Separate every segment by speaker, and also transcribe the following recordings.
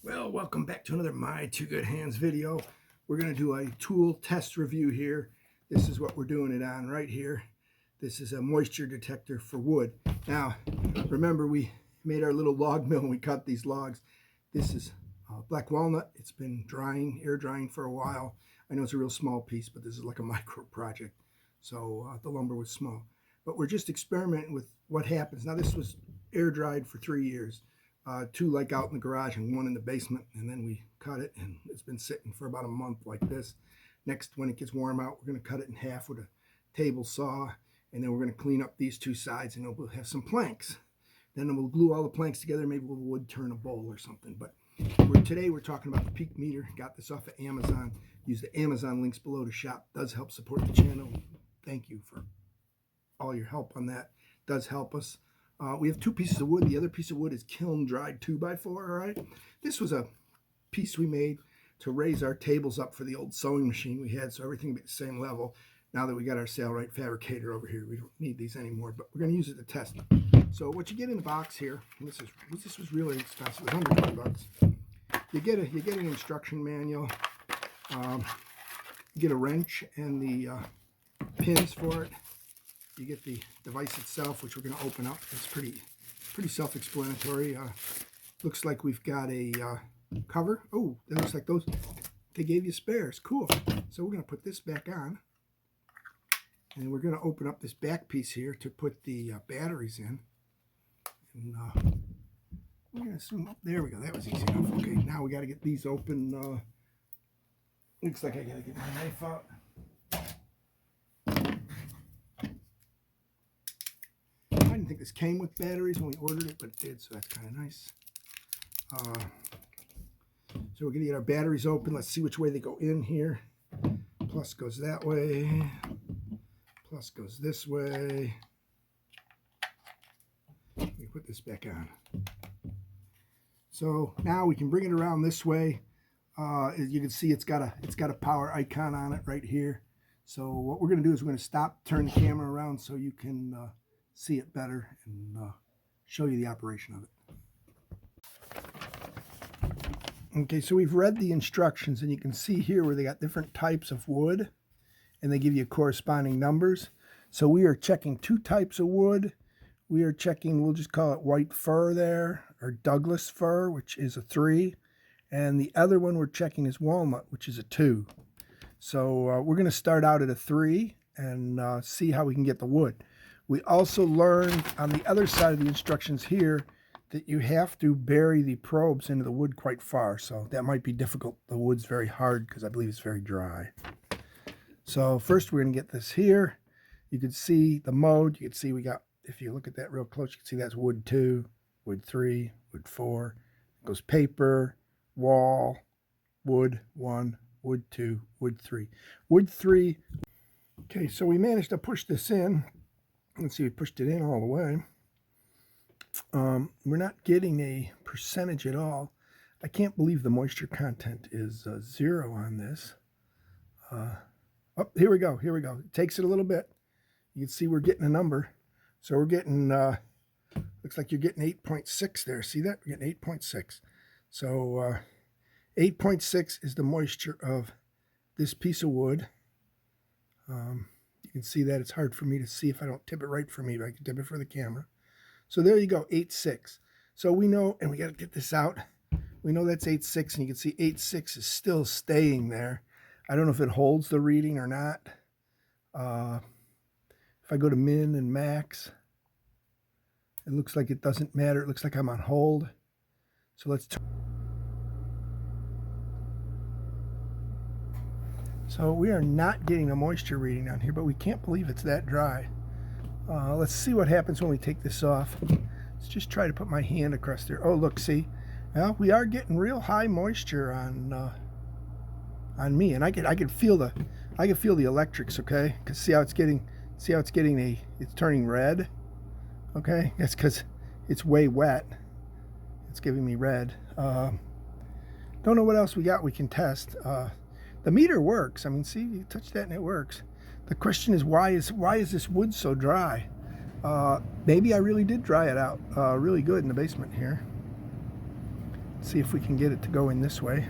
Speaker 1: Well, welcome back to another My Two Good Hands video. We're going to do a tool test review here. This is what we're doing it on right here. This is a moisture detector for wood. Now, remember we made our little log mill and we cut these logs. This is black walnut. It's been drying, air drying for a while. I know it's a real small piece, but this is like a micro project. So the lumber was small. But we're just experimenting with what happens. Now, this was air dried for 3 years. Two like out in the garage and one in the basement, and then we cut it and it's been sitting for about a month like this. Next, when it gets warm out, we're going to cut it in half with a table saw, and then we're going to clean up these two sides and we'll have some planks. Then we'll glue all the planks together, maybe with a wood turn a bowl or something. But today we're talking about the peak meter. Got this off of Amazon. Use the Amazon links below to shop. Does help support the channel. Thank you for all your help on that. Does help us. We have two pieces of wood. The other piece of wood is kiln dried 2x4, all right? This was a piece we made to raise our tables up for the old sewing machine we had, so everything would be the same level. Now that we got our Sailrite fabricator over here, we don't need these anymore, but we're going to use it to test. So what you get in the box here, and this was really expensive, it was under $20. You get an instruction manual, you get a wrench and the pins for it. You get the device itself, which we're going to open up. It's pretty self-explanatory. Looks like we've got a cover. Oh, that looks like those. They gave you spares. Cool. So we're going to put this back on. And we're going to open up this back piece here to put the batteries in. And we're going to zoom up. There we go. That was easy enough. Okay, now we got to get these open. Looks like I got to get my knife out. I didn't think this came with batteries when we ordered it, but it did, so that's kind of nice. So we're going to get our batteries open. Let's see which way they go in here. Plus goes that way. Plus goes this way. Let me put this back on. So now we can bring it around this way. As you can see, it's got a power icon on it right here. So what we're going to do is we're going to stop, turn the camera around so you can see it better and show you the operation of it. Okay, so we've read the instructions and you can see here where they got different types of wood and they give you corresponding numbers. So we are checking two types of wood. We are checking, we'll just call it white fir there, or Douglas fir, which is a 3. And the other one we're checking is walnut, which is a 2. So we're going to start out at a 3 and see how we can get the wood. We also learned on the other side of the instructions here that you have to bury the probes into the wood quite far. So that might be difficult. The wood's very hard because I believe it's very dry. So first we're going to get this here. You can see the mode. You can see we got, if you look at that real close, you can see that's wood 2, wood 3, wood 4. It goes paper, wall, wood 1, wood 2, wood 3. Wood 3. Okay, so we managed to push this in. Let's see, we pushed it in all the way. We're not getting a percentage at all. I can't believe the moisture content is 0 on this. Oh, here we go. Here we go. It takes it a little bit. You can see we're getting a number. So we're getting, looks like you're getting 8.6 there. See that? We're getting 8.6. So 8.6 is the moisture of this piece of wood. You can see that it's hard for me to see if I don't tip it right for me, but I can tip it for the camera. So there you go, 8.6. So we know, and we got to get this out. We know that's 8.6, and you can see 8.6 is still staying there. I don't know if it holds the reading or not. If I go to min and max, it looks like it doesn't matter. It looks like I'm on hold. So let's turn. So we are not getting a moisture reading down here, but we can't believe it's that dry. Let's see what happens when we take this off. Let's just try to put my hand across there. Oh, look, see? Well, we are getting real high moisture on me, and I can feel the electrics. Okay, because see how it's turning red. Okay, that's because it's way wet. It's giving me red. Don't know what else we got we can test. The meter works. I mean, see, you touch that and it works. The question is, why is this wood so dry? Maybe I really did dry it out really good in the basement here. See if we can get it to go in this way.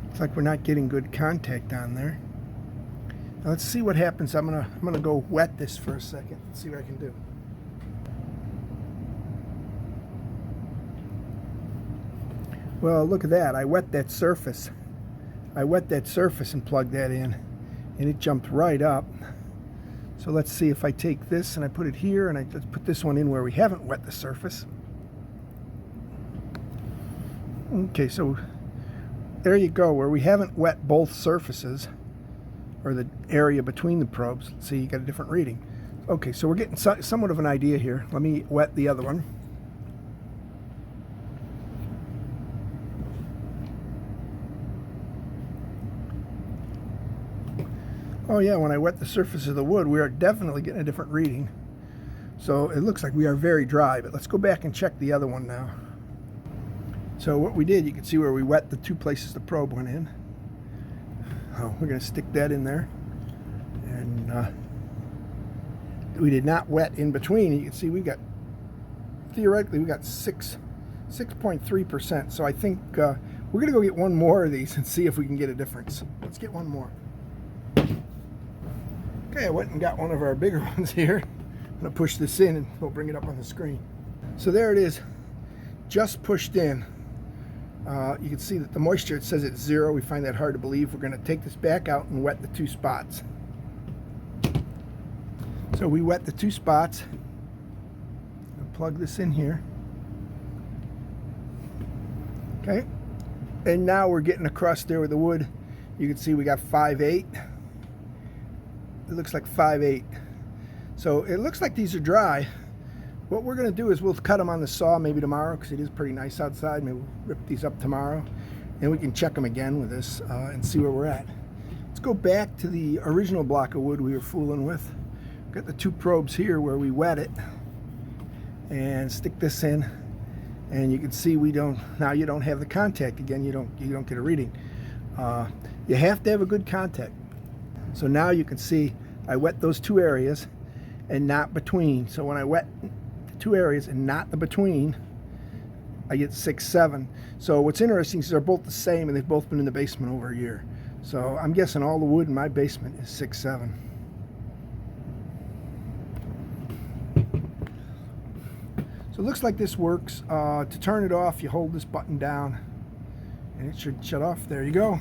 Speaker 1: Looks like we're not getting good contact on there. Now let's see what happens. I'm gonna go wet this for a second and see what I can do. Well, look at that. I wet that surface. I wet that surface and plugged that in, and it jumped right up. So let's see if I take this and I put it here, and I just put this one in where we haven't wet the surface. Okay, so there you go, where we haven't wet both surfaces, or the area between the probes. Let's see, you got a different reading. Okay, so we're getting somewhat of an idea here. Let me wet the other one. Oh yeah, when I wet the surface of the wood, we are definitely getting a different reading. So it looks like we are very dry, but let's go back and check the other one now. So what we did, you can see where we wet the two places the probe went in. Oh, we're going to stick that in there. And we did not wet in between. You can see we got, theoretically, we got 6.3%. So I think we're going to go get one more of these and see if we can get a difference. Let's get one more. Okay, I went and got one of our bigger ones here. I'm going to push this in and we'll bring it up on the screen. So there it is, just pushed in. You can see that the moisture, it says it's 0. We find that hard to believe. We're going to take this back out and wet the two spots. So we wet the two spots. I'll plug this in here. Okay, and now we're getting across there with the wood. You can see we got 5/8. It looks like 5/8. So it looks like these are dry. What we're going to do is we'll cut them on the saw maybe tomorrow, because it is pretty nice outside. Maybe we'll rip these up tomorrow, and we can check them again with this and see where we're at. Let's go back to the original block of wood we were fooling with. Got the two probes here where we wet it, and stick this in, and you can see we don't. Now you don't have the contact again. You don't get a reading. You have to have a good contact. So now you can see I wet those two areas and not between. So when I wet the two areas and not the between, I get 6.7. So what's interesting is they're both the same, and they've both been in the basement over a year. So I'm guessing all the wood in my basement is 6.7. So it looks like this works. To turn it off, you hold this button down and it should shut off. There you go.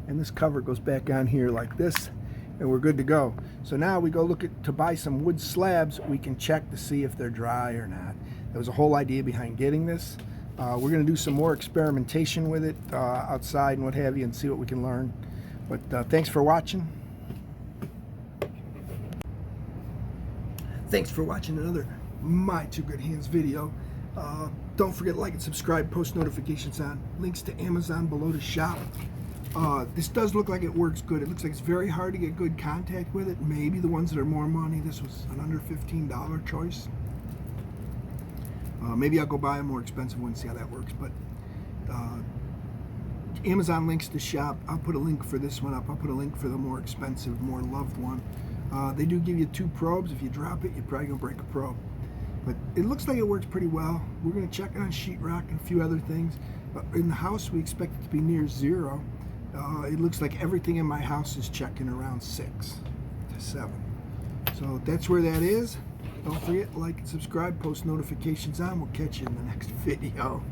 Speaker 1: And this cover goes back on here like this, and we're good to go. So now we go to buy some wood slabs. We can check to see if they're dry or not. That was the whole idea behind getting this. We're going to do some more experimentation with it outside and what have you, and see what we can learn. But thanks for watching. Thanks for watching another My Two Good Hands video. Don't forget to like and subscribe, post notifications on. Links to Amazon below to shop. This does look like it works good. It looks like it's very hard to get good contact with it. Maybe the ones that are more money, this was an under $15 choice. Maybe I'll go buy a more expensive one and see how that works. But Amazon links to shop. I'll put a link for this one up. I'll put a link for the more expensive, more loved one. They do give you 2 probes. If you drop it, you're probably going to break a probe. But it looks like it works pretty well. We're going to check it on sheetrock and a few other things. In the house, we expect it to be near 0. It looks like everything in my house is checking around 6 to 7. So that's where that is. Don't forget to like and subscribe, post notifications on. We'll catch you in the next video.